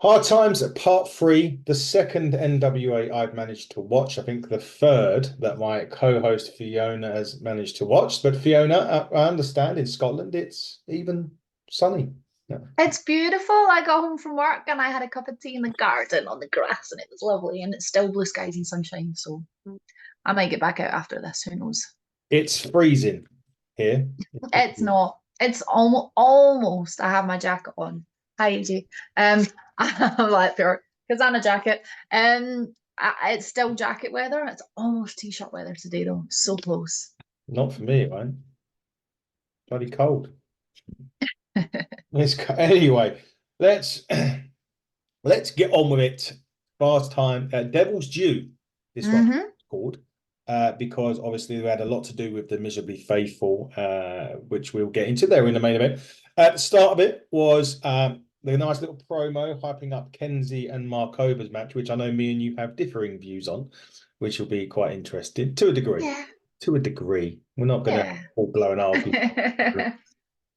Hard Times Part 3, the second NWA I've managed to watch. I think the third that my co-host Fiona has managed to watch. But Fiona, I understand in Scotland it's even sunny. Yeah. It's beautiful. I got home from work and I had a cup of tea in the garden on the grass and it was lovely and it's still blue skies and sunshine. So I might get back out after this. Who knows? It's freezing here. It's not. It's almost. I have my jacket on. Hi, AJ. I'm like pure Kazana jacket. It's still jacket weather. It's almost t-shirt weather today though. So close. Not for me, right? Bloody cold. Anyway, let's let's get on with it. Fast time. Devil's Due. This one Mm-hmm. called. Because obviously we had a lot to do with the Miserably Faithful, which we'll get into there in the main event. At the start of it was the nice little promo hyping up Kenzie and Markova's match, which I know me and you have differing views on, which will be quite interesting to a degree. Yeah. To a degree. We're not going to Yeah. all blow an argument.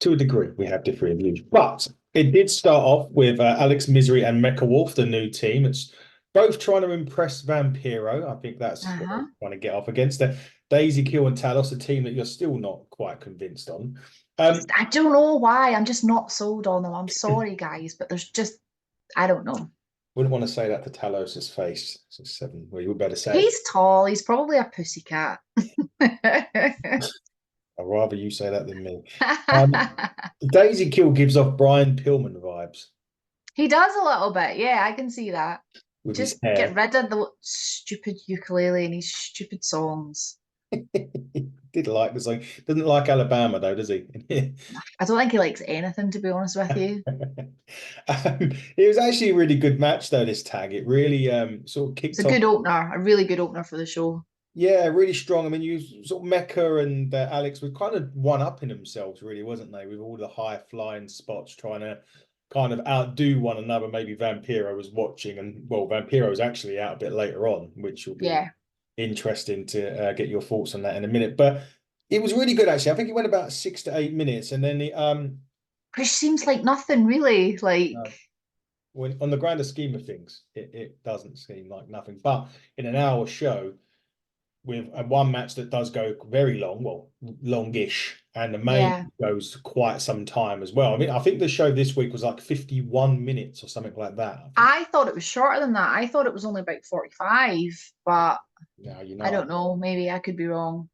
To a degree, we have differing views. But it did start off with Alex Misery and Mecha Wolf, the new team. It's both trying to impress Vampiro. I think that's what Uh-huh. they're trying to get off against the Daisy Kill and Talos, a team that you're still not quite convinced on. I don't know why. I'm just not sold on them. I'm sorry, guys, but there's just I don't know. Wouldn't want to say that to Talos's face. It's 7. Well, you would better say it. He's tall. He's probably a pussycat. I'd rather you say that than me. Daisy Kill gives off Brian Pillman vibes He does a little bit. Yeah, I can see that. with his Just get hair. rid of the stupid ukulele and his stupid songs. Did like the song. Doesn't like Alabama though, does he? I don't think he likes anything, to be honest with you. It was actually a really good match though, this tag. It really sort of It's a kicked off. good opener, a really good opener for the show. Yeah, really strong. I mean, you sort of Mecca and Alex were kind of one up in themselves, really, wasn't they? With all the high flying spots, trying to kind of outdo one another. Maybe Vampiro was watching, and well, Vampiro was actually out a bit later on, which will be Yeah. interesting to get your thoughts on that in a minute. But it was really good, actually. I think it went about 6 to 8 minutes, and then Which seems like nothing really. uh, Like, when on the grander scheme of things, it doesn't seem like nothing. But in an hour show, with one match that does go very long, well, longish, and the main yeah. goes quite some time as well. I mean, I think the show this week was like 51 minutes or something like that. I think. I thought it was shorter than that. I thought it was only about 45, but Yeah, I don't know. Maybe I could be wrong.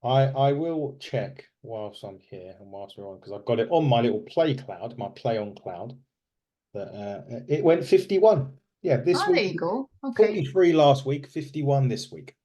I will check whilst I'm here and whilst we're on because I've got it on my little play cloud, my play on cloud. That it went 51. Yeah, this Oh, there week you go. Okay. 43 last week, 51 this week.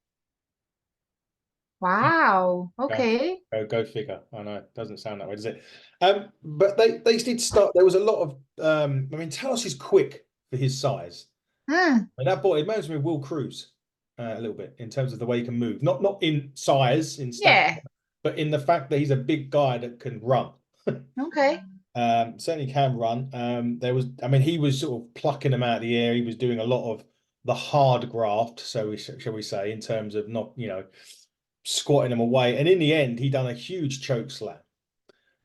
Wow. Go, Okay. go figure. I know it doesn't sound that way, does it? But they did start. There was a lot of. I mean, Talos is quick for his size. Hmm. And that boy, it reminds me of Will Cruz a little bit in terms of the way he can move. Not in size, in stature, Yeah. but in the fact that he's a big guy that can run. Okay. Certainly can run. I mean, he was sort of plucking them out of the air. He was doing a lot of the hard graft, shall we say, in terms of not, squatting them away. And in the end, he done a huge choke slam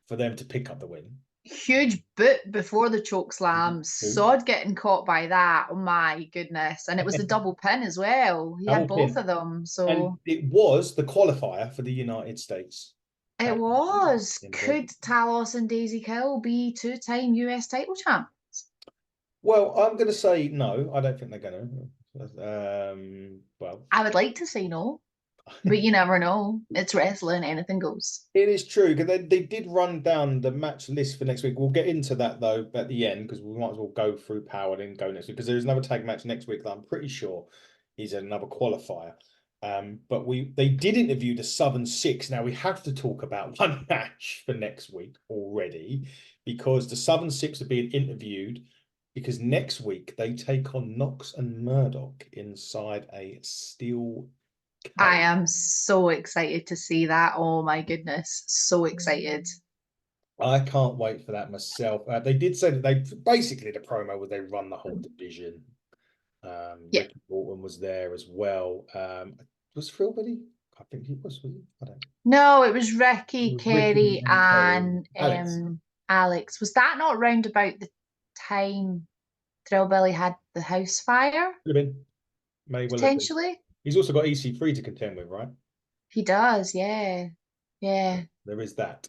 for them to pick up the win. Huge boot before the choke slam. Sod getting caught by that. Oh my goodness. And it was a double pin as well. He had Double both pin. of them. And So it was the qualifier for the United States. it was. Indeed. Could Talos and Daisy Kill be two-time US title champ? Well, I'm going to say no. I don't think they're going to. Well, I would like to say no, but you never know. It's wrestling, anything goes. it is true because they did run down the match list for next week. We'll get into that though at the end because we might as well go through Powerr and go next week because there is another tag match next week that I'm pretty sure is another qualifier. But they did interview the Southern Six. Now we have to talk about one match for next week already because the Southern Six are being interviewed because next week they take on Knox and Murdoch inside a steel I cage. am so excited to see that. Oh my goodness. So excited. I can't wait for that myself. They did say that they basically the promo was they run the whole division. Yeah. Ricky Morton was there as well. Was Philbody? I think he was he? I don't. No, it was It Ricky, was Ricky Kerry, and Kerry. and Alex. Alex. Was that not round about the time Thrillbilly had the house fire, Could have been. May well have been. potentially. He's also got EC3 to contend with, right? He does, yeah. Yeah. There is that.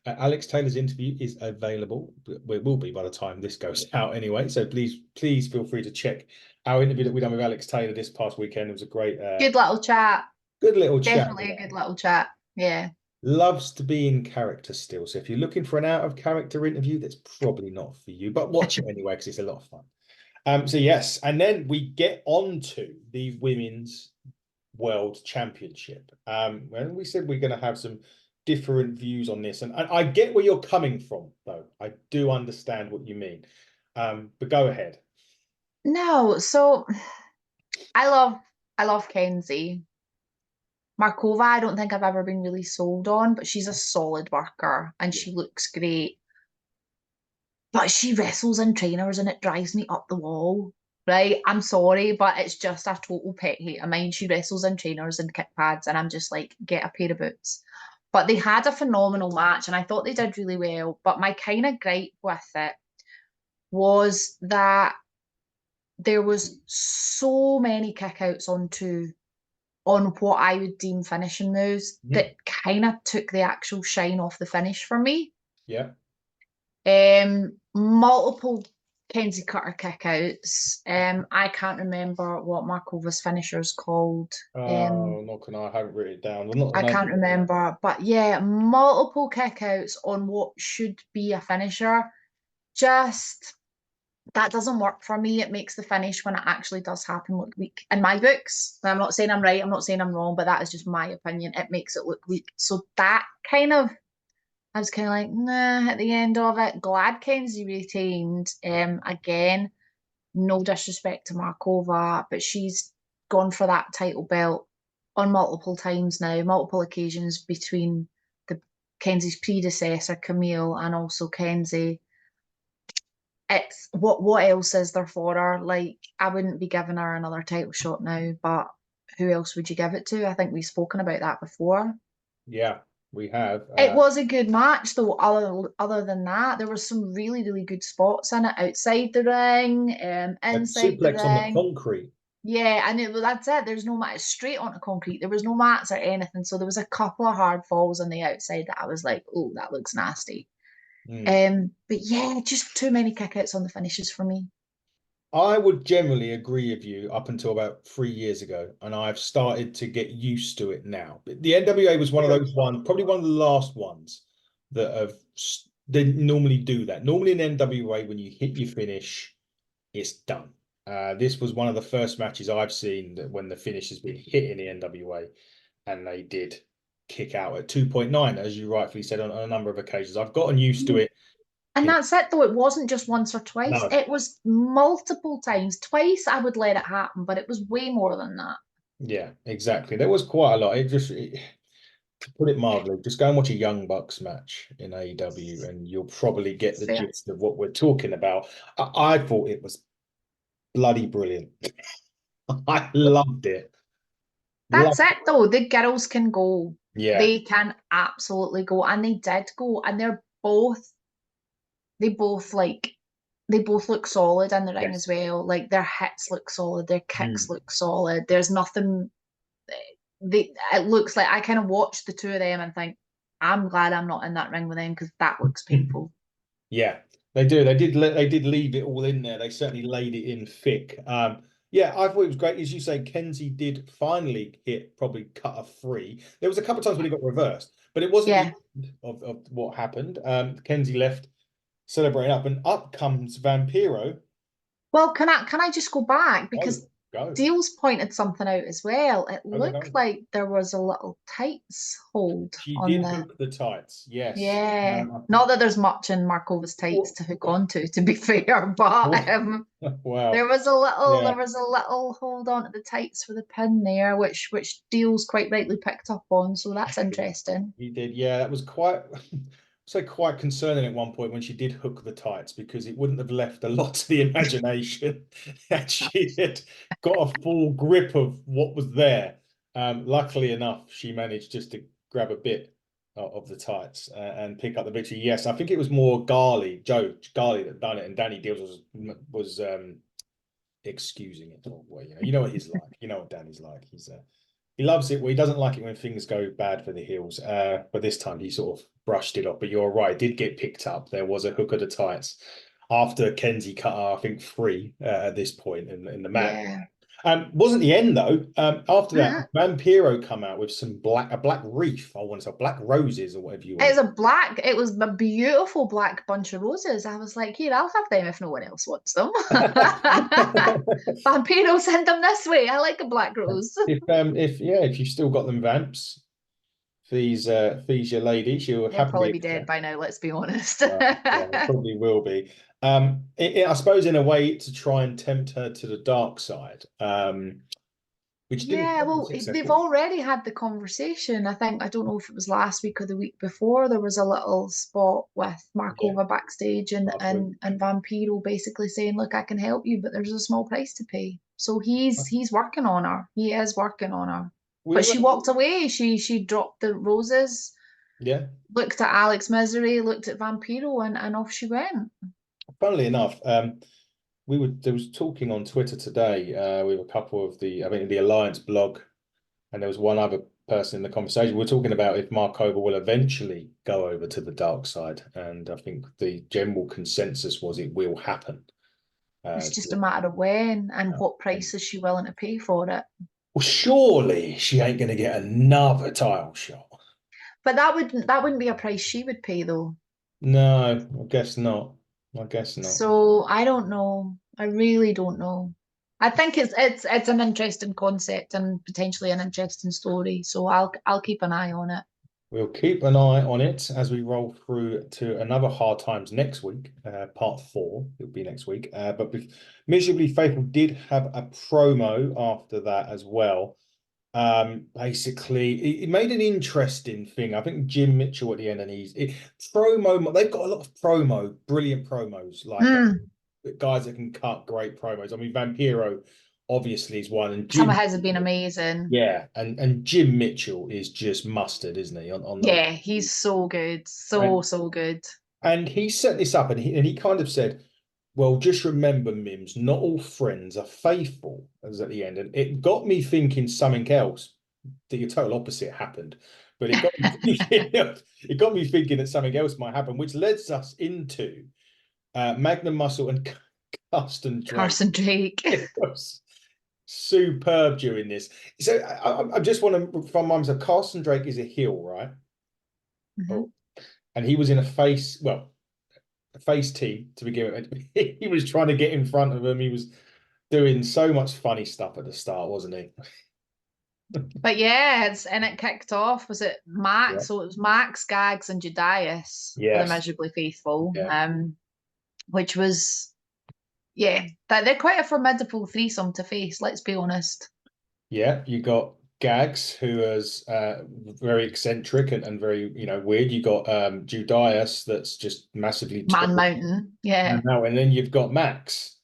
Alex Taylor's interview is available. It will be by the time this goes out anyway. So please feel free to check our interview that we done with Alex Taylor this past weekend. It was a great, Good little chat. good little chat. Definitely a good little chat. Yeah. Loves to be in character still. So if you're looking for an out of character interview, that's probably not for you, but watch it anyway because it's a lot of fun. So yes, and then we get on to the women's world championship. When we said we're going to have some different views on this, and I get where you're coming from, though. I do understand what you mean. But go ahead. No, so I love Kenzie. Markova, I don't think I've ever been really sold on, but she's a solid worker and Yeah. she looks great. But she wrestles in trainers and it drives me up the wall. Right? I'm sorry, but it's just a total pet hate of mine. She wrestles in trainers and kick pads, and I'm just like, get a pair of boots. But they had a phenomenal match and I thought they did really well. But my kind of gripe with it was that there was so many kickouts on what I would deem finishing moves Mhm. that kind of took the actual shine off the finish for me. Yeah. Multiple Kenzie Cutter kickouts. I can't remember what Markova's finisher's called. Oh, not can I haven't written it down. Well, not the I name. can't remember, but yeah, multiple kickouts on what should be a finisher. Just that doesn't work for me. It makes the finish when it actually does happen look weak. In my books, I'm not saying I'm right, I'm not saying I'm wrong, but that is just my opinion. It makes it look weak. So that kind of, I was kind of like, nah, at the end of it. Glad Kenzie retained. Again, no disrespect to Markova, but she's gone for that title belt on multiple times now, multiple occasions between the Kenzie's predecessor, Camille, and also Kenzie. It's what else is there for her? Like, I wouldn't be giving her another title shot now, but who else would you give it to? I think we've spoken about that before. Yeah, we have. It was a good match, though. Other than that, there were some really, really good spots in it outside the ring, A inside the suplex on the ring. concrete. Yeah, and that's it. There's no mat straight onto concrete. There was no mats or anything. So there was a couple of hard falls on the outside that I was like, oh, that looks nasty. Mm. But yeah, just too many kickouts on the finishes for me. I would generally agree with you up until about 3 years ago, and I've started to get used to it now. But the NWA was one of those ones, probably one of the last ones that have they normally do that. Normally in NWA, when you hit your finish, it's done. This was one of the first matches I've seen that when the finish has been hit in the NWA, and they did kick out at 2.9, as you rightfully said on a number of occasions. I've gotten used to it. And that's it, though. It wasn't just once or twice. No, It was multiple times. Twice I would let it happen, but it was way more than that. yeah, exactly. There was quite a lot. To put it mildly, just go and watch a Young Bucks match in AEW, and you'll probably get the Fair. gist of what we're talking about. I thought it was bloody brilliant. I loved it. That's Loved it, though. The girls can go. Yeah. They can absolutely go, and they did go. And they both like, they both look solid in the ring as Yes. well. Like their hits look solid, their kicks Mm. look solid. There's nothing. It looks like I kind of watch the two of them and think, I'm glad I'm not in that ring with them because that looks painful. Yeah, they do. They did leave it all in there. They certainly laid it in thick. Yeah, I thought it was great. As you say, Kenzie did finally hit probably cut a free. There was a couple of times when he got reversed, but it wasn't the Yeah. end of what happened. Kenzie left celebrating up, and up comes Vampiro. Well, can I just go back Go, because go. Deals pointed something out as well. It No, no, looked no. like there was a little tights hold She on did the. hook the tights. Yes. Yeah. Not that there's much in Markova's tights to hook onto, to be fair, but Wow. there was a little Yeah. there was a little hold on to the tights for the pin there, which Deals quite rightly picked up on, so that's interesting. He did, yeah. That was quite, say, quite concerning at one point when she did hook the tights because it wouldn't have left a lot to the imagination that she had got a full grip of what was there. Luckily enough, she managed just to grab a bit of the tights and pick up the victory. Yes, I think it was more Joe Garley that done it, and Danny Deals was excusing it. Or, well, you know what he's like. You know what Danny's like. He loves it. Well, he doesn't like it when things go bad for the heels. But this time he sort of brushed it off. But you're right, it did get picked up. There was a hook of the tights after Kenzie cut, I think, 3 at this point in the match. Yeah. Wasn't the end though. After that, Mm. Vampiro come out with some a black wreath. I want to say black roses or whatever you want. It was a beautiful black bunch of roses. I was like, here, I'll have them if no one else wants them. Vampiro, send them this way. I like a black rose. If you've still got them vamps, fees your lady, she'll They'll happily probably be dead accept. by now, let's be honest. Yeah, it probably will be. I suppose in a way to try and tempt her to the dark side, which didn't Yeah, be well, they've successful. already had the conversation. I don't know if it was last week or the week before, there was a little spot with Yeah, Markova backstage and last week. and Vampiro basically saying, look, I can help you, but there's a small price to pay. So he's working on her. He is working on her. We But were, she walked away. She dropped the roses, yeah. looked at Alex Misery, looked at Vampiro, and off she went. Funnily enough, there was talking on Twitter today with a couple of the Alliance blog, and there was one other person in the conversation. We were talking about if Markova will eventually go over to the dark side, and I think the general consensus was it will happen. It's just a matter of when and what price is she willing to pay for it. Well, surely she ain't going to get another title shot. But that wouldn't be a price she would pay though. No, I guess not. I guess not. So I don't know. I really don't know. I think it's an interesting concept and potentially an interesting story. So I'll keep an eye on it. We'll keep an eye on it as we roll through to another Hard Times next week, part 4. It'll be next week. But Miserably Faithful did have a promo after that as well. Basically, it made an interesting thing. I think Jim Mitchell at the end, and promo. They've got a lot of brilliant promos, like guys that can cut great promos. I mean, Vampiro obviously is one, and Some Jim. of his have been amazing. Yeah, and Jim Mitchell is just mustard, isn't he? On the Yeah, he's so good. and, So good. and he set this up, and he kind of said, "Well, just remember, Mims, not all friends are faithful." As at the end, and it got me thinking something else. The total opposite happened, but it got me thinking, it got me thinking that something else might happen, which leads us into Magnum Muscle and Custom Drake. Carson Drake. It was superb during this. So I just want to, from my mind, Carson Drake is a heel, right? Oh, and he was in a face team to begin with. He was trying to get in front of him. He was doing so much funny stuff at the start, wasn't he? But yeah, it kicked off. Was it Max? Yeah. So it was Max, Gags, and Judias for the Yes. Miserably Faithful. Yeah. Which was that they're quite a formidable threesome to face, let's be honest. Yeah, you got Gags, who is very eccentric and very, weird. You got Judias, that's just massively Man tall. Mountain, yeah. And then you've got Max.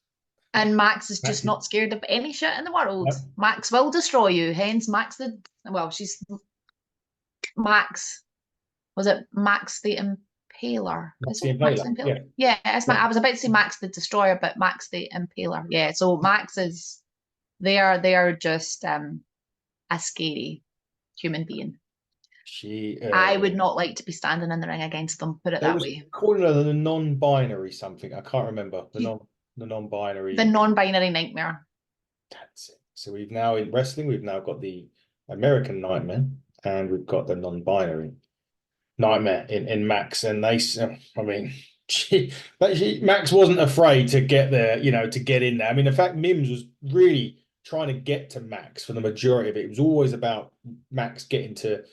And Max is just not scared of any shit in the world. Yep. Max will destroy you. Hence, she's Max. Was it Max the Impaler? Max the Impaler. Yeah, I was about to say Max the Destroyer, but Max the Impaler. Yeah, so Max is they are just a scary human being. I would not like to be standing in the ring against them, put it that way. Calling her the non-binary something. I can't remember. The non-binary. The non-binary nightmare. That's it. So we've now, in wrestling, we've now got the American Nightmare and we've got the non-binary Nightmare in Max. And Max wasn't afraid to get there, to get in there. I mean, in fact, Mims was really trying to get to Max for the majority of it. It was always about Mims getting to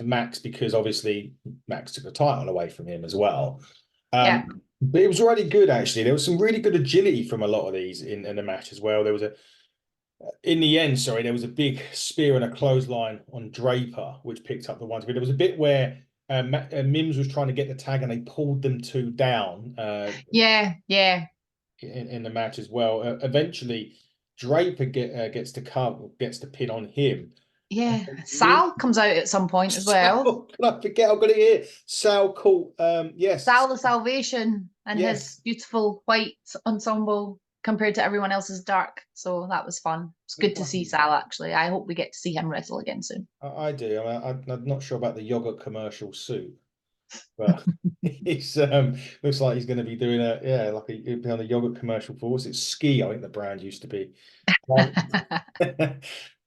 Max, because obviously Max took the title away from him as well. Yeah. But it was really good, actually. There was some really good agility from a lot of these in the match as well. There was there was a big spear and a clothesline on Draper, which picked up the one. There was a bit where Mims was trying to get the tag and they pulled them 2 down. Yeah. In the match as well. Eventually, Draper gets to pin on him, Yeah, Sal comes out at some point as well. Sal, can I forget? I've got it here. Sal caught, yes, Sal the Salvation and yes. his beautiful white ensemble compared to everyone else's dark. So that was fun. It's good to see Sal actually. I hope we get to see him wrestle again soon. I do. I'm not sure about the yogurt commercial suit, but he's looks like he's going to be doing he'll be on a yogurt commercial for us. It's Ski, I think the brand used to be. Um,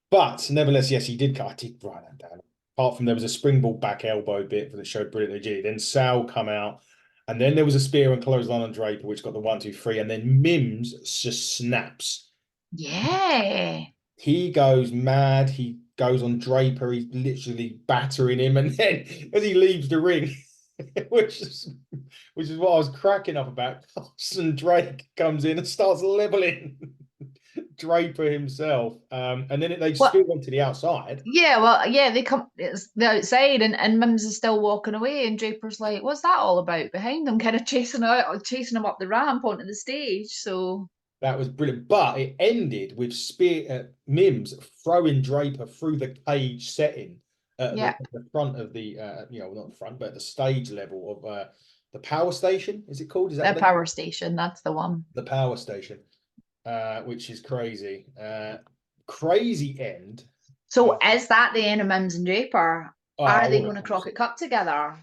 but nevertheless, yes, he did. I did write that down. Apart from there was a springboard back elbow bit for the show brilliantly. G. Then Sal come out, and then there was a spear and clothesline on Draper, which got the 1, 2, 3, and then Mims just snaps. Yeah. He goes mad. He goes on Draper. He's literally battering him, and then as he leaves the ring, which is what I was cracking up about. Carson Drake comes in and starts leveling Draper himself, and then they still went to the outside. Yeah, well, yeah, they come it's the outside and Mims is still walking away and Draper's like, what's that all about behind them, kind of chasing him up the ramp onto the stage. So That was brilliant. But it ended with Mims throwing Draper through the cage setting at yeah, the front of the, not the front, but at the stage level of the power station. Is it called? Is that the what power station, that's the one. the power station? Which is crazy. Crazy end. So is that the end of Mims and Draper? I Are they would going have to thought so. Crockett Cup together?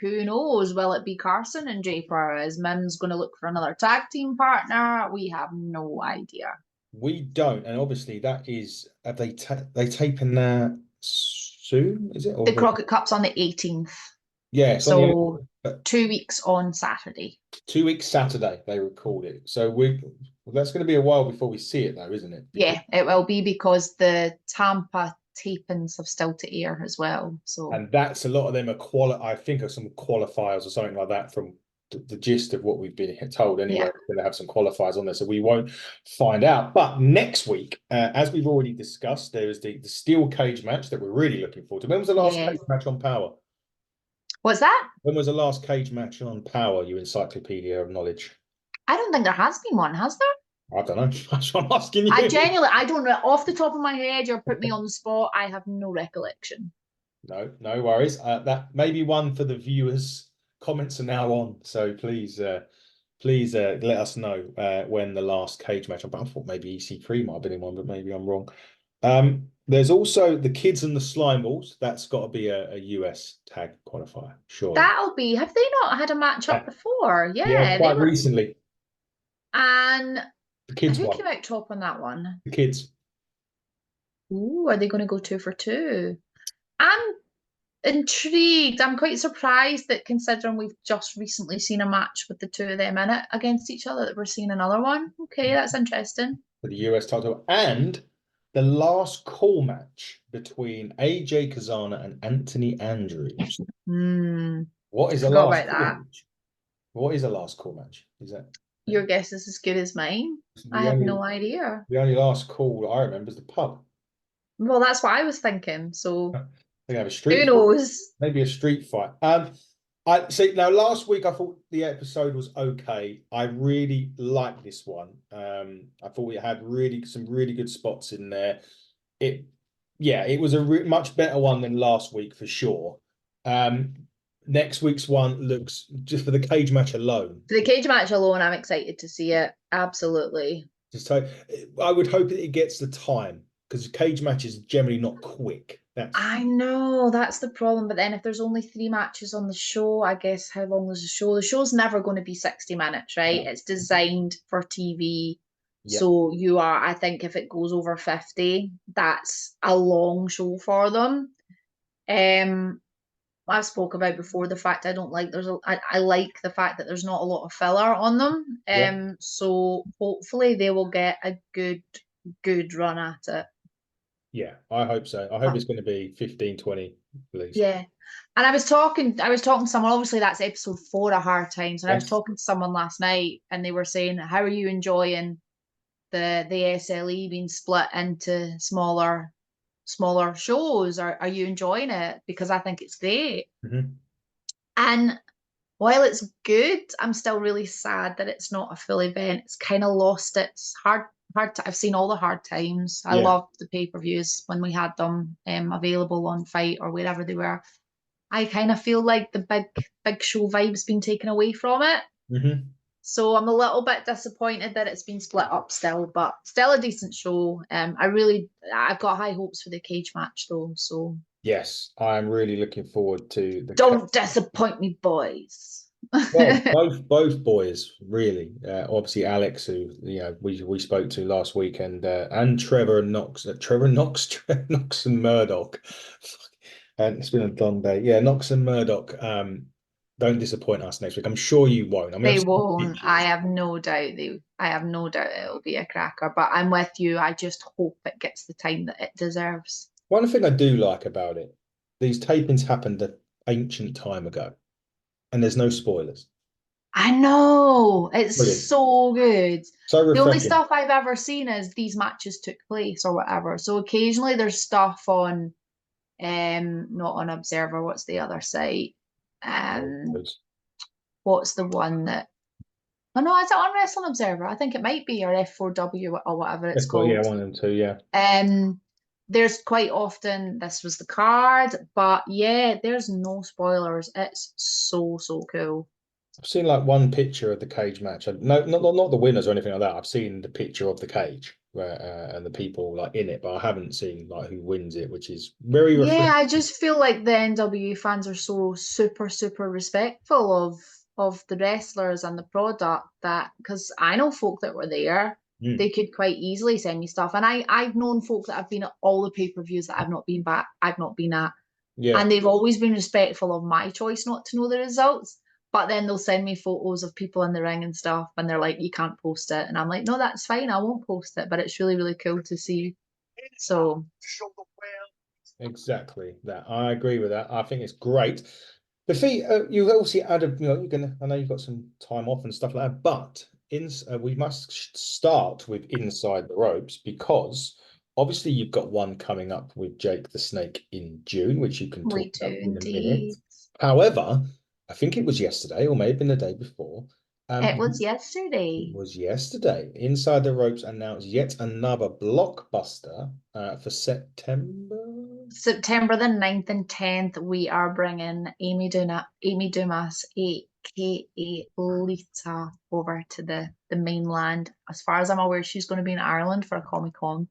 Who knows? Will it be Carson and Draper? Is Mims going to look for another tag team partner? We have no idea. We don't, and obviously that is. Have they taping that soon? Is it or The Crockett Cup's on the 18th. yeah? It's on So the 2 weeks on Saturday. 2 weeks Saturday they record it. So that's going to be a while before we see it, though, isn't it? Yeah, it will be because the Tampa tapings have still to air as well. So And that's a lot of them are I think are some qualifiers or something like that from the gist of what we've been told. Anyway, yeah, we're going to have some qualifiers on there, so we won't find out. But next week, as we've already discussed, there is the steel cage match that we're really looking forward to. When was the last yeah. cage match on Power? What's that? When was the last cage match on Power? You encyclopedia of knowledge. I don't think there has been one, has there? I don't know. That's what I'm asking I you. genuinely, I don't know. Off the top of my head, you're putting me on the spot. I have no recollection. No worries. That may be one for the viewers. Comments are now on, so please let us know when the last cage match. I thought maybe EC3 might have been in one, but maybe I'm wrong. There's also the Kids and the Slime Balls. That's got to be a US tag qualifier, surely. That'll be. Have they not had a match up Yeah, before? yeah, Yeah, they quite were. recently. And The kids who one. came out top on that one? The kids. Ooh, are they going to go 2 for 2? I'm intrigued. I'm quite surprised that considering we've just recently seen a match with the two of them in it against each other, that we're seeing another one. Okay, that's interesting. For the US title and the last call match between AJ Kazana and Anthony Andrews. What is a Forgot last about call that. match? What is a last call match? Is that Your guess is as good as mine. I the have only no idea. the only last call that I remember is the pub? Well, that's what I was thinking. So They have a who street fight, knows? maybe a street fight. I see. Now, last week I thought the episode was okay. I really liked this one. I thought it had some really good spots in there. It was a much better one than last week for sure. Next week's one looks just for the cage match alone. For the cage match alone, I'm excited to see it. Absolutely. I would hope that it gets the time because cage matches are generally not quick. I know that's the problem. But then if there's only 3 matches on the show, I guess how long is the show? The show's never going to be 60 minutes, right? No. It's designed for TV. Yeah. So I think if it goes over 50, that's a long show for them. I've spoke about before the fact I don't like I like the fact that there's not a lot of filler on them. Yeah. So hopefully they will get a good run at it. Yeah, I hope so. I hope it's going to be 15, 20, please. Yeah. And I was talking to someone, obviously that's episode 4 of Hard Times, and I was Yes. talking to someone last night and they were saying, how are you enjoying the SLE being split into smaller shows? Are you enjoying it? Because I think it's great. And while it's good, I'm still really sad that it's not a full event. It's kind of lost its I've seen all the hard times. I Yeah. loved the pay-per-views when we had them available on Fight or wherever they were. I kind of feel like the big show vibe's been taken away from it. Hmm. So I'm a little bit disappointed that it's been split up still, but still a decent show. I've got high hopes for the cage match though. So Yes, I'm really looking forward to the. don't disappoint me, boys. Well, both boys really. Obviously, Alex, who we spoke to last week, and Trevor Knox, Trevor Knox and Murdoch. And it's been a long day. Yeah, Knox and Murdoch. Don't disappoint us next week. I'm sure you won't. I mean, I've They seen won't. pictures. I have no doubt it'll be a cracker, but I'm with you. I just hope it gets the time that it deserves. One thing I do like about it, these tapings happened an ancient time ago, and there's no spoilers. I know. It's Brilliant. so good. So The only refreshing. stuff I've ever seen is these matches took place or whatever. So occasionally there's stuff on not on Observer, what's the other site? Um what's the one that oh no, is it on Wrestling Observer? I think it might be or F4W or whatever it's That's what, yeah, called. one of them too. Yeah. Um there's quite often this was the card, but yeah, there's no spoilers. It's so cool. I've seen like one picture of the cage match. No, not the winners or anything like that. I've seen the picture of the cage where and the people like in it, but I haven't seen like who wins it, which is very Yeah, refreshing. I just feel like the NWA fans are so super respectful of the wrestlers and the product that because I know folk that were there, Mm. they could quite easily send me stuff. And I've known folk that have been at all the pay-per-views that I've not been at. Yeah, And they've always been respectful of my choice not to know the results. But then they'll send me photos of people in the ring and stuff, and they're like, you can't post it. And I'm like, no, that's fine, I won't post it. But it's really cool to see. So exactly that. I agree with that. I think it's great. The fee, you obviously added, you're gonna. I know you've got some time off and stuff like that, but we must start with Inside the Ropes because obviously you've got one coming up with Jake the Snake in June, which you can talk we do about in a minute. indeed. However, I think it was yesterday or maybe the day before. It was It yesterday, was yesterday. Inside the Ropes announced yet another blockbuster for September. September the 9th and 10th. We are bringing Amy Dumas, aka Lita, over to the mainland. As far as I'm aware, she's going to be in Ireland for a Comic Con,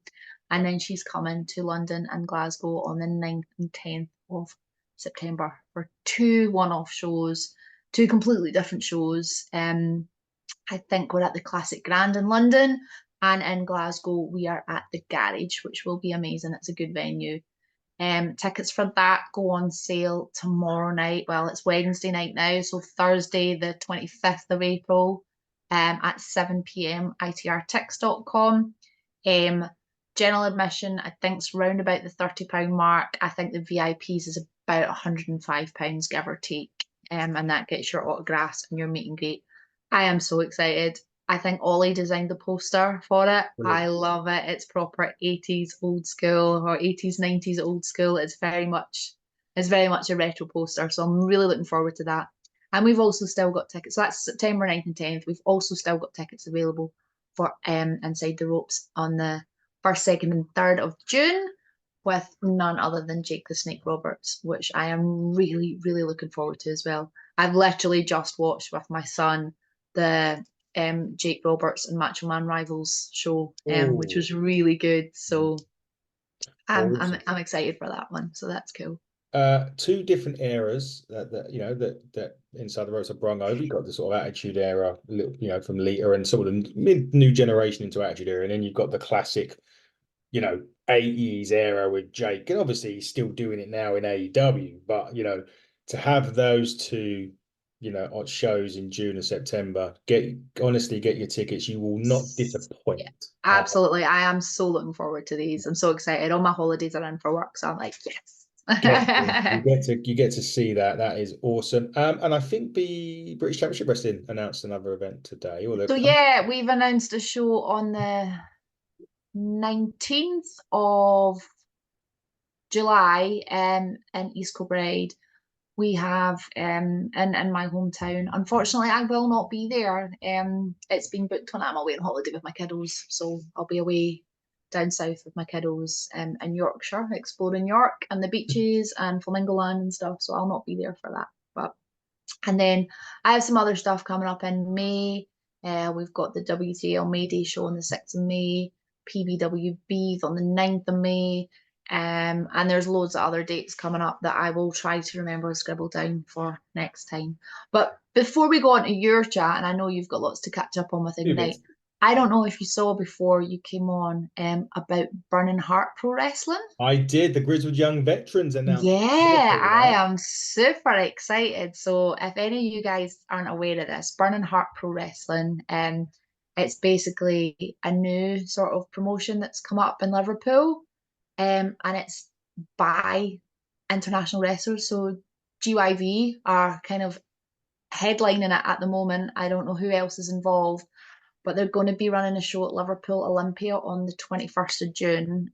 and then she's coming to London and Glasgow on the 9th and 10th of September for two one-off shows, two completely different shows. I think we're at the Classic Grand in London, and in Glasgow we are at the Garage, which will be amazing. It's a good venue. Tickets for that go on sale tomorrow night. Well, it's Wednesday night now, so Thursday, the 25th of April, at 7 p.m. itrtix.com. General admission, I think, is round about the £30 mark. I think the VIPs is about £105, give or take. And that gets your autographs and your meet and greet. I am so excited. I think Ollie designed the poster for it. I Brilliant. love it. It's proper 80s old school or 80s, 90s old school. It's very much a retro poster. So I'm really looking forward to that. And we've also still got tickets. So that's September 9th and 10th. We've also still got tickets available for Inside the Ropes on the 1st, 2nd, and 3rd of June with none other than Jake the Snake Roberts, which I am really looking forward to as well. I've literally just watched with my son the Jake Roberts and Macho Man Rivals show, which Oh, was really good. So awesome. I'm excited for that one. So that's cool. Two different eras that Inside the Ropes are brung over. You've got the sort of Attitude Era, from Lita and sort of mid new generation into Attitude Era, and then you've got the classic, 80s era with Jake. And obviously he's still doing it now in AEW, but to have those two, on shows in June and September, honestly get your tickets. You will not Yeah, disappoint. absolutely. I am so looking forward to these. I'm so excited. All my holidays are in for work, so I'm like, Excellent. yes. You get to see that. That is awesome. And I think the British Championship Wrestling announced another event today, or they've So come. yeah, we've announced a show on the 19th of July in East Kilbride. we have in my hometown. Unfortunately, I will not be there. It's been booked when I'm away on holiday with my kiddos, so I'll be away down south with my kiddos in Yorkshire, exploring York and the beaches and Flamingo Land and stuff. So I'll not be there for that. But and then I have some other stuff coming up in May. We've got the WTL May Day show on the 6th of May, PBWB on the 9th of May. And there's loads of other dates coming up that I will try to remember to scribble down for next time. But before we go on to your chat, and I know you've got lots to catch up on with Few Ignite, bits. I don't know if you saw before you came on about Burning Heart Pro Wrestling. I did. The Grizzled Young Veterans announced Yeah, Liverpool, I right? am super excited. So if any of you guys aren't aware of this, Burning Heart Pro Wrestling, it's basically a new sort of promotion that's come up in Liverpool, and it's by international wrestlers. So GYV are kind of headlining it at the moment. I don't know who else is involved, but they're going to be running a show at Liverpool Olympia on the 21st of June.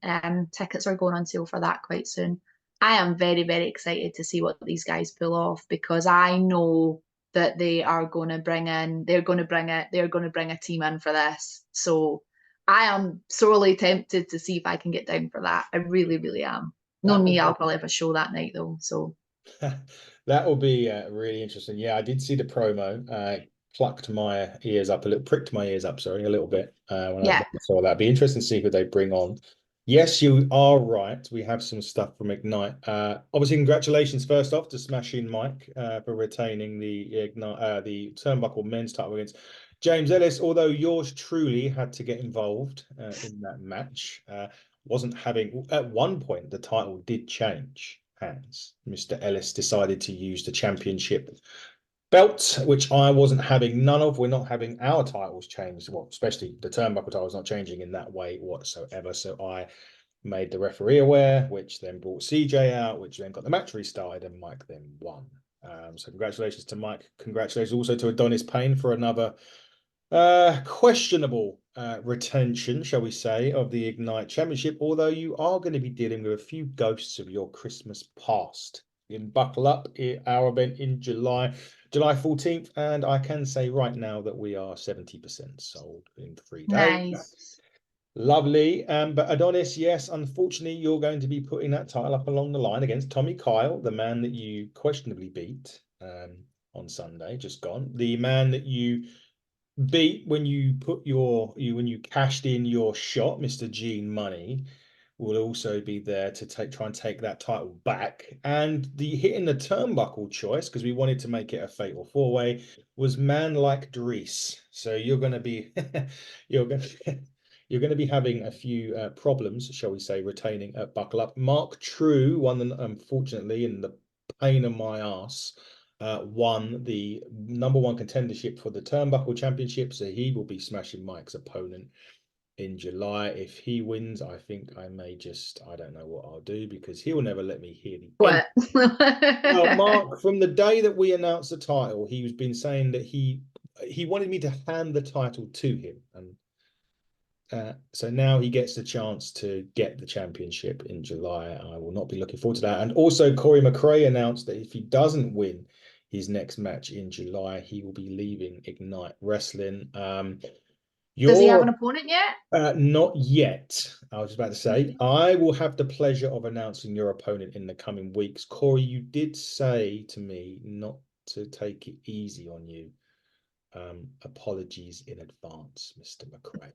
Tickets are going on sale for that quite soon. I am very, very excited to see what these guys pull off because I know that they're going to bring a team in for this. So I am sorely tempted to see if I can get down for that. I really, really am. That Knowing will me, I'll be probably have a show that night though. So that will be really interesting. Yeah, I did see the promo. Plucked my ears up a little, pricked my ears up, sorry, a little bit when yeah, I saw that. Be interesting to see who they bring on. Yes, you are right. We have some stuff from Ignite. Obviously, congratulations first off to Smashing Mike for retaining the Ignite, the Turnbuckle men's title against James Ellis. Although yours truly had to get involved in that match, wasn't having at one point the title did change hands. Mr. Ellis decided to use the championship belt, which I wasn't having none of. We're not having our titles changed. Well, especially the turnbuckle title is not changing in that way whatsoever. So I made the referee aware, which then brought CJ out, which then got the match restarted, and Mike then won. So congratulations to Mike. Congratulations also to Adonis Payne for another questionable retention, shall we say, of the Ignite Championship, although you are going to be dealing with a few ghosts of your Christmas past. You can buckle up our event in July 14th, and I can say right now that we are 70% sold in 3 days. nice. Lovely. But Adonis, yes, unfortunately, you're going to be putting that title up along the line against Tommy Kyle, the man that you questionably beat on Sunday, just gone. The man that you beat when you when you cashed in your shot, Mr. Gene Money, will also be there to try and take that title back. And the hitting the turnbuckle choice, because we wanted to make it a fatal four-way, was man like Dries. So you're going to be you're going to you're going to be having a few problems, shall we say, retaining at Buckle Up. Mark True won, unfortunately, in the pain of my ass, won the #1 contendership for the Turnbuckle Championship. So he will be smashing Mike's opponent in July. If he wins, I think I may I don't know what I'll do because he will never let me hear the end. What? Well, Mark, from the day that we announced the title, he's been saying that he wanted me to hand the title to him. And so now he gets the chance to get the championship in July. I will not be looking forward to that. And also, Corey McRae announced that if he doesn't win his next match in July, he will be leaving Ignite Wrestling. Does he have an You're opponent yet? not yet. I was about to say, Okay. I will have the pleasure of announcing your opponent in the coming weeks. Corey, you did say to me not to take it easy on you. Apologies in advance, Mr. McRae.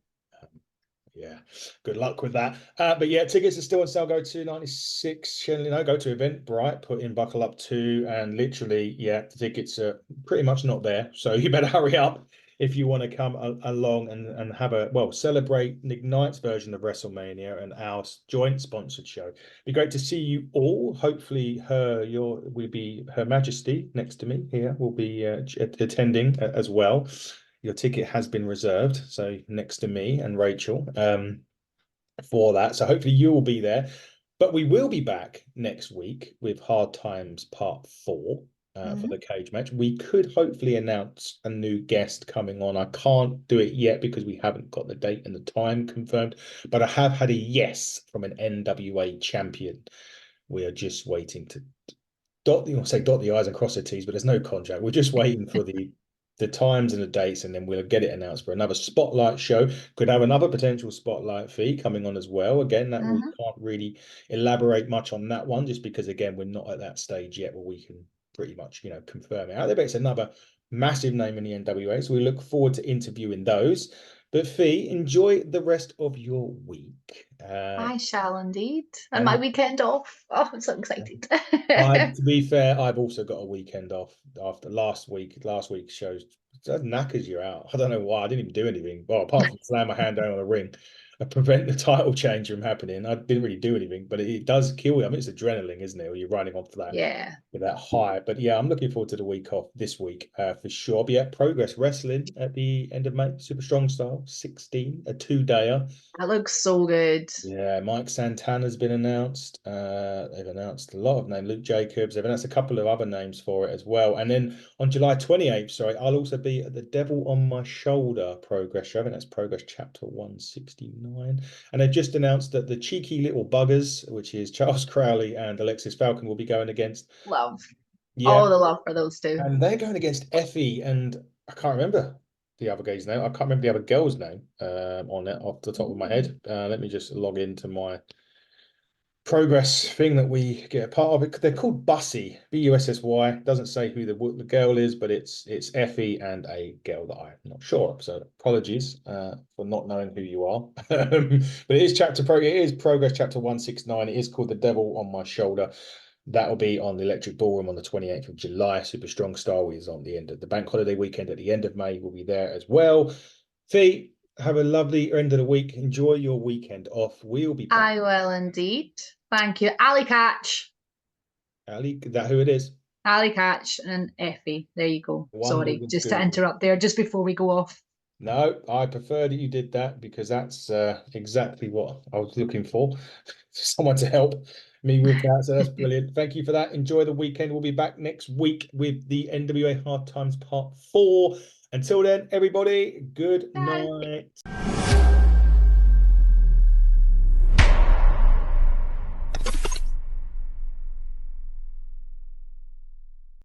Yeah, good luck with that. But yeah, tickets are still on sale. Go to 96, go to Eventbrite, put in Buckle Up 2, and literally, yeah, the tickets are pretty much not there. So you better hurry up if you want to come along and have celebrate Ignite's version of WrestleMania and our joint sponsored show. Be great to see you all. Hopefully, Her Majesty next to me here will be attending as well. Your ticket has been reserved, so next to me and Rachel for that. So hopefully you will be there. But we will be back next week with Hard Times Part 4 for the cage match. We could hopefully announce a new guest coming on. I can't do it yet because we haven't got the date and the time confirmed, but I have had a yes from an NWA champion. We are just waiting dot the I's and cross the T's, but there's no contract. We're just waiting for the times and the dates, and then we'll get it announced for another spotlight show. Could have another potential spotlight fee coming on as well. Again, that we Hmm. can't really elaborate much on that one, just because again, we're not at that stage yet where we can pretty much, confirm it out there. But it's another massive name in the NWA, so we look forward to interviewing those. But Fee, enjoy the rest of your week. I shall indeed. And my And weekend off. Oh, I'm so excited. to be fair, I've also got a weekend off after last week. Last week's shows that knackers you out. I don't know why. I didn't even do anything. Well, apart from slam my hand down on the ring and prevent the title change from happening. I didn't really do anything, but it does kill you. I mean, it's adrenaline, isn't it? Or you're running off that Yeah. with that high. But yeah, I'm looking forward to the week off this week for sure. But yeah, Progress Wrestling at the end of May, Super Strong Style 16, a 2-dayer. That looks so good. Yeah, Mike Santana's been announced. They've announced a lot of names. Luke Jacobs. They've announced a couple of other names for it as well. And then on July 28th, sorry, I'll also be at the Devil on My Shoulder Progress show. I think that's Progress Chapter 169. And they've just announced that the Cheeky Little Buggers, which is Charles Crowley and Alexis Falcon, will be going against. Love. Yeah, All the love for those two. and they're going against Effie and I can't remember the other guy's name. I can't remember the other girl's name on it off the top of my head. Let me just log into my Progress thing that we get a part of it. They're called Bussy, Bussy. Doesn't say who the girl is, but it's Effie and a girl that I'm not sure of. So apologies for not knowing who you are. But it is It is Progress Chapter 169. It is called The Devil on My Shoulder. That'll be on the Electric Ballroom on the 28th of July. Super Strong Style is on the end of the bank holiday weekend at the end of May. We'll be there as well. Fee, have a lovely end of the week. Enjoy your weekend off. We'll be back. I will indeed. Thank you. Ali Catch. Ali, is that who it is? Ali Catch and Effie. There you go. One with Sorry, the just to two. interrupt there, just before we go off. No, I prefer that you did that because that's exactly what I was looking for. Someone to help me with that. So that's brilliant. Thank you for that. Enjoy the weekend. We'll be back next week with the NWA Hard Times Part 4. Until then, everybody, good Bye. night.